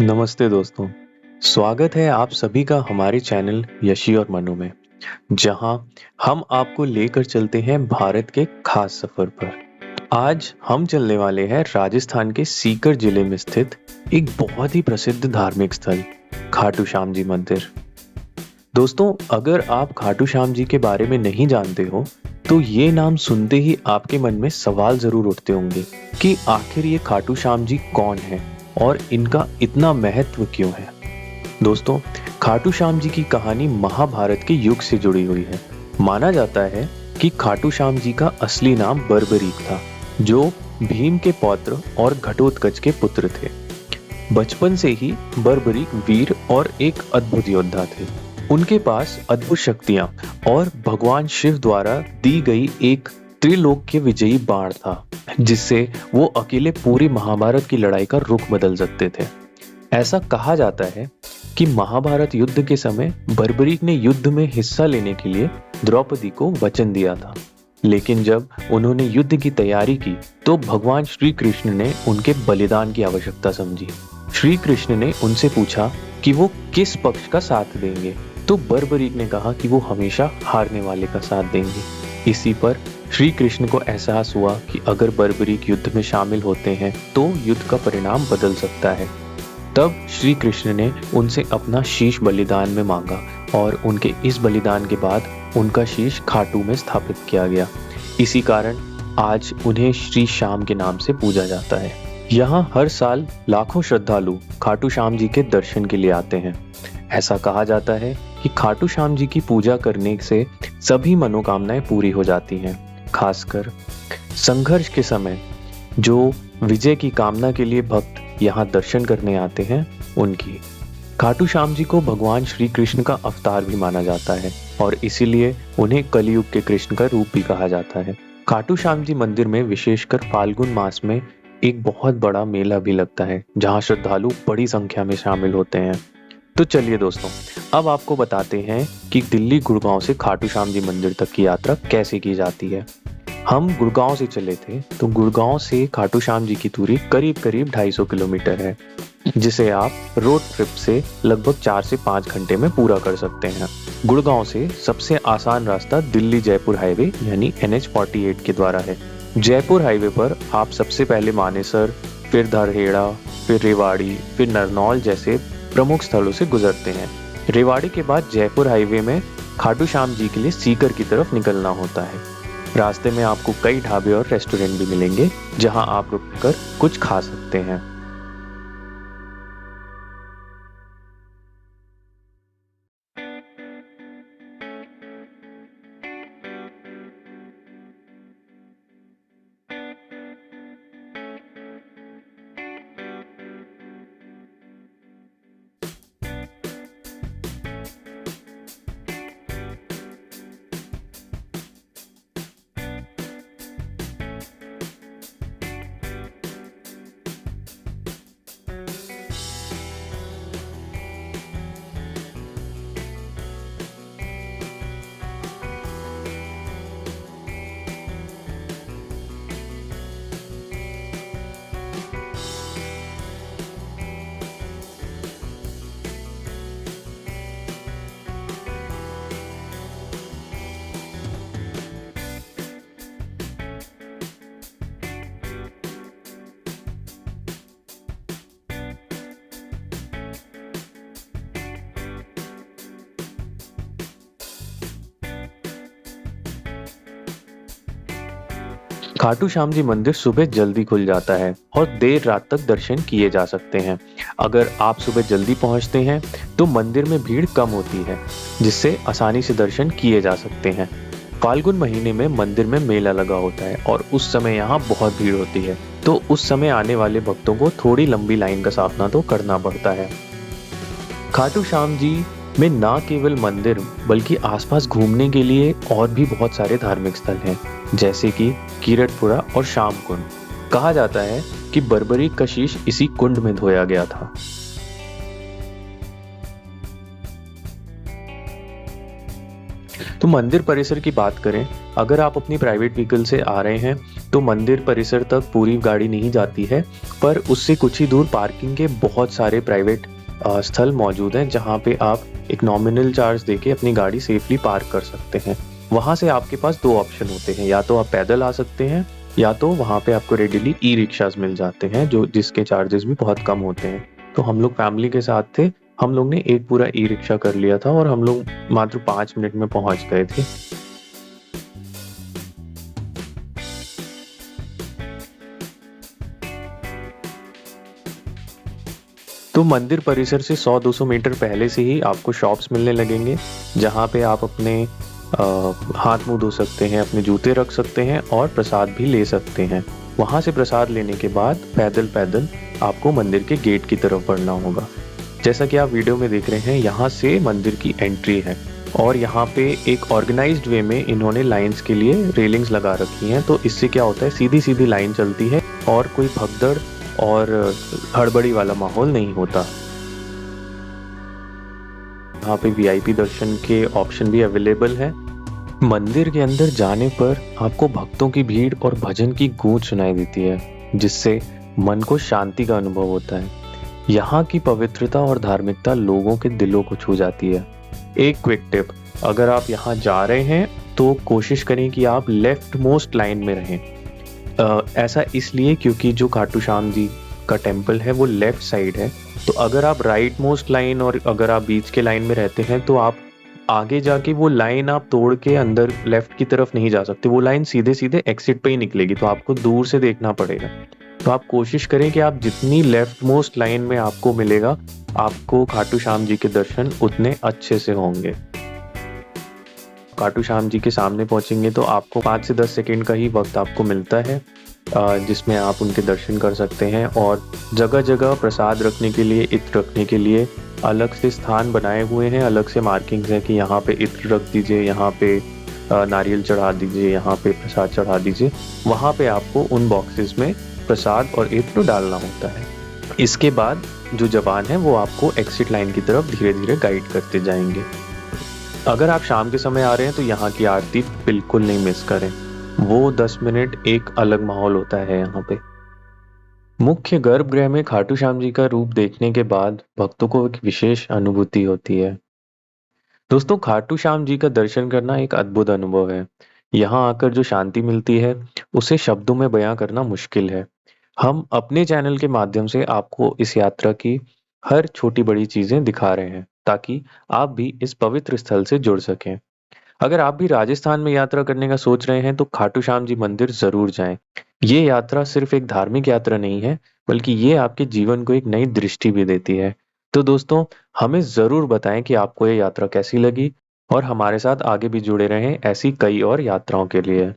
नमस्ते दोस्तों। स्वागत है आप सभी का हमारे चैनल यशी और मनु में, जहां हम आपको लेकर चलते हैं भारत के खास सफर पर। आज हम चलने वाले हैं राजस्थान के सीकर जिले में स्थित एक बहुत ही प्रसिद्ध धार्मिक स्थल खाटू श्याम जी मंदिर। दोस्तों, अगर आप खाटू श्याम जी के बारे में नहीं जानते हो तो ये नाम सुनते ही आपके मन में सवाल जरूर उठते होंगे कि आखिर ये खाटू श्याम जी कौन है और इनका इतना महत्व क्यों है। दोस्तों, खाटू श्याम जी की कहानी महाभारत के युग से जुड़ी हुई है। माना जाता है कि खाटू श्याम जी का असली नाम बर्बरीक था, जो भीम के पौत्र और घटोत्कच के पुत्र थे। बचपन से ही बर्बरीक वीर और एक अद्भुत योद्धा थे। उनके पास अद्भुत शक्तियां और भगवान शिव द्वारा दी गई एक त्रिलोक्य विजयी बाण था, जिससे वो अकेले पूरी महाभारत की लड़ाई का रुख बदल सकते थे। ऐसा कहा जाता है कि महाभारत युद्ध के समय बर्बरीक ने युद्ध में हिस्सा लेने के लिए द्रौपदी को वचन दिया था, लेकिन जब उन्होंने युद्ध की तैयारी की तो भगवान श्री कृष्ण ने उनके बलिदान की आवश्यकता समझी। श्री कृष्ण ने उनसे पूछा कि वो किस पक्ष का साथ देंगे, तो बर्बरीक ने कहा कि वो हमेशा हारने वाले का साथ देंगे। इसी पर श्री कृष्ण को एहसास हुआ कि अगर बर्बरीक युद्ध में शामिल होते हैं तो युद्ध का परिणाम बदल सकता है। तब श्री कृष्ण ने उनसे अपना शीश बलिदान में मांगा और उनके इस बलिदान के बाद उनका शीश खाटू में स्थापित किया गया। इसी कारण आज उन्हें श्री श्याम के नाम से पूजा जाता है। यहाँ हर साल लाखों श्रद्धालु खाटू श्याम जी के दर्शन के लिए आते हैं। ऐसा कहा जाता है कि खाटू श्याम जी की पूजा करने से सभी मनोकामनाएं पूरी हो जाती हैं। खासकर संघर्ष के समय जो विजय की कामना के लिए भक्त यहाँ दर्शन करने आते हैं, उनकी। खाटू श्याम जी को भगवान श्री कृष्ण का अवतार भी माना जाता है और इसीलिए उन्हें कलयुग के कृष्ण का रूप भी कहा जाता है। खाटू श्याम जी मंदिर में विशेषकर फाल्गुन मास में एक बहुत बड़ा मेला भी लगता है, जहाँ श्रद्धालु बड़ी संख्या में शामिल होते हैं। तो चलिए दोस्तों, अब आपको बताते हैं कि दिल्ली गुड़गांव से खाटू श्याम जी मंदिर तक की यात्रा कैसे की जाती है। हम गुड़गांव से चले थे, तो गुड़गांव से खाटू श्याम जी की दूरी करीब करीब 250 किलोमीटर है, जिसे आप रोड ट्रिप से लगभग 4 से 5 घंटे में पूरा कर सकते हैं। गुड़गांव से सबसे आसान रास्ता दिल्ली जयपुर हाईवे यानी NH-48 के द्वारा है। जयपुर हाईवे पर आप सबसे पहले मानेसर, फिर धरहेड़ा, फिर रेवाड़ी, फिर नरनौल जैसे प्रमुख स्थलों से गुजरते हैं। रेवाड़ी के बाद जयपुर हाईवे में खाटू श्याम जी के लिए सीकर की तरफ निकलना होता है। रास्ते में आपको कई ढाबे और रेस्टोरेंट भी मिलेंगे, जहां आप रुककर कुछ खा सकते हैं। खाटू श्याम जी मंदिर सुबह जल्दी खुल जाता है और देर रात तक दर्शन किए जा सकते हैं। अगर आप सुबह जल्दी पहुंचते हैं तो मंदिर में भीड़ कम होती है, जिससे आसानी से दर्शन किए जा सकते हैं। फाल्गुन महीने में मंदिर में मेला लगा होता है और उस समय यहाँ बहुत भीड़ होती है, तो उस समय आने वाले भक्तों को थोड़ी लंबी लाइन का सामना तो करना पड़ता है। खाटू श्याम जी में ना केवल मंदिर बल्कि आसपास घूमने के लिए और भी बहुत सारे धार्मिक स्थल हैं, जैसे कि कीरटपुरा और श्याम कुंड। कहा जाता है कि बर्बरीक का शीश इसी कुंड में धोया गया था। तो मंदिर परिसर की बात करें, अगर आप अपनी प्राइवेट व्हीकल से आ रहे हैं तो मंदिर परिसर तक पूरी गाड़ी नहीं जाती है, पर उससे कुछ ही दूर पार्किंग के बहुत सारे प्राइवेट स्थल मौजूद हैं जहाँ पे आप एक नॉमिनल चार्ज देके अपनी गाड़ी सेफली पार्क कर सकते हैं। वहाँ से आपके पास 2 ऑप्शन होते हैं, या तो आप पैदल आ सकते हैं या तो वहाँ पे आपको रेडिली ई-रिक्शाज़ मिल जाते हैं जो जिसके चार्जेस भी बहुत कम होते हैं। तो हम लोग फैमिली के साथ थे, हम लोग ने एक पूरा ई-रिक्शा कर लिया था और हम लोग मात्र 5 मिनट में पहुँच गए थे। तो मंदिर परिसर से 100-200 मीटर पहले से ही आपको शॉप्स मिलने लगेंगे, जहाँ पे आप अपने हाथ मुंह धो सकते हैं, अपने जूते रख सकते हैं और प्रसाद भी ले सकते हैं। वहाँ से प्रसाद लेने के बाद पैदल-पैदल आपको मंदिर के गेट की तरफ बढ़ना होगा। जैसा कि आप वीडियो में देख रहे हैं, यहाँ से मंदिर की एंट्री है और यहाँ पे एक ऑर्गेनाइज्ड वे में इन्होंने लाइन्स के लिए रेलिंग्स लगा रखी हैं, तो इससे क्या होता है, सीधी-सीधी लाइन चलती है और कोई भगदड़ और हड़बड़ी वाला माहौल नहीं होता। यहाँ पे वीआईपी दर्शन के ऑप्शन भी अवेलेबल है। मंदिर के अंदर जाने पर आपको भक्तों की भीड़ और भजन की गूंज सुनाई देती है, जिससे मन को शांति का अनुभव होता है। यहाँ की पवित्रता और धार्मिकता लोगों के दिलों को छू जाती है। एक क्विक टिप, अगर आप यहाँ जा रहे हैं तो कोशिश करें कि आप लेफ्ट मोस्ट लाइन में रहें। ऐसा इसलिए क्योंकि जो खाटू श्याम जी का टेम्पल है वो लेफ्ट साइड है, तो अगर आप राइट मोस्ट लाइन और अगर आप बीच के लाइन में रहते हैं तो आप आगे जाके वो लाइन आप तोड़ के अंदर लेफ्ट की तरफ नहीं जा सकते, वो लाइन सीधे सीधे एक्सिट पे ही निकलेगी, तो आपको दूर से देखना पड़ेगा। तो आप कोशिश करें कि आप जितनी लेफ्ट मोस्ट लाइन में आपको मिलेगा, आपको खाटू श्याम जी के दर्शन उतने अच्छे से होंगे। खाटू श्याम जी के सामने पहुंचेंगे तो आपको 5 से 10 सेकंड का ही वक्त आपको मिलता है, जिसमें आप उनके दर्शन कर सकते हैं। और जगह जगह प्रसाद रखने के लिए, इत्र रखने के लिए अलग से स्थान बनाए हुए हैं, अलग से मार्किंग्स हैं कि यहाँ पे इत्र रख दीजिए, यहाँ पे नारियल चढ़ा दीजिए, यहाँ पे प्रसाद चढ़ा दीजिए। वहाँ पे आपको उन बॉक्सेस में प्रसाद और इत्र डालना होता है। इसके बाद जो जवान है वो आपको एक्सिट लाइन की तरफ धीरे धीरे गाइड करते जाएंगे। अगर आप शाम के समय आ रहे हैं तो यहाँ की आरती बिल्कुल नहीं मिस करें, वो 10 मिनट एक अलग माहौल होता है यहाँ पे। मुख्य गर्भगृह में खाटू श्याम जी का रूप देखने के बाद भक्तों को एक विशेष अनुभूति होती है। दोस्तों, खाटू श्याम जी का दर्शन करना एक अद्भुत अनुभव है। यहाँ आकर जो शांति मिलती है उसे शब्दों में बयां करना मुश्किल है। हम अपने चैनल के माध्यम से आपको इस यात्रा की हर छोटी बड़ी चीजें दिखा रहे हैं ताकि आप भी इस पवित्र स्थल से जुड़ सकें। अगर आप भी राजस्थान में यात्रा करने का सोच रहे हैं तो खाटू श्याम जी मंदिर जरूर जाएं। ये यात्रा सिर्फ एक धार्मिक यात्रा नहीं है, बल्कि ये आपके जीवन को एक नई दृष्टि भी देती है। तो दोस्तों, हमें जरूर बताएं कि आपको ये यात्रा कैसी लगी और हमारे साथ आगे भी जुड़े रहें ऐसी कई और यात्राओं के लिए।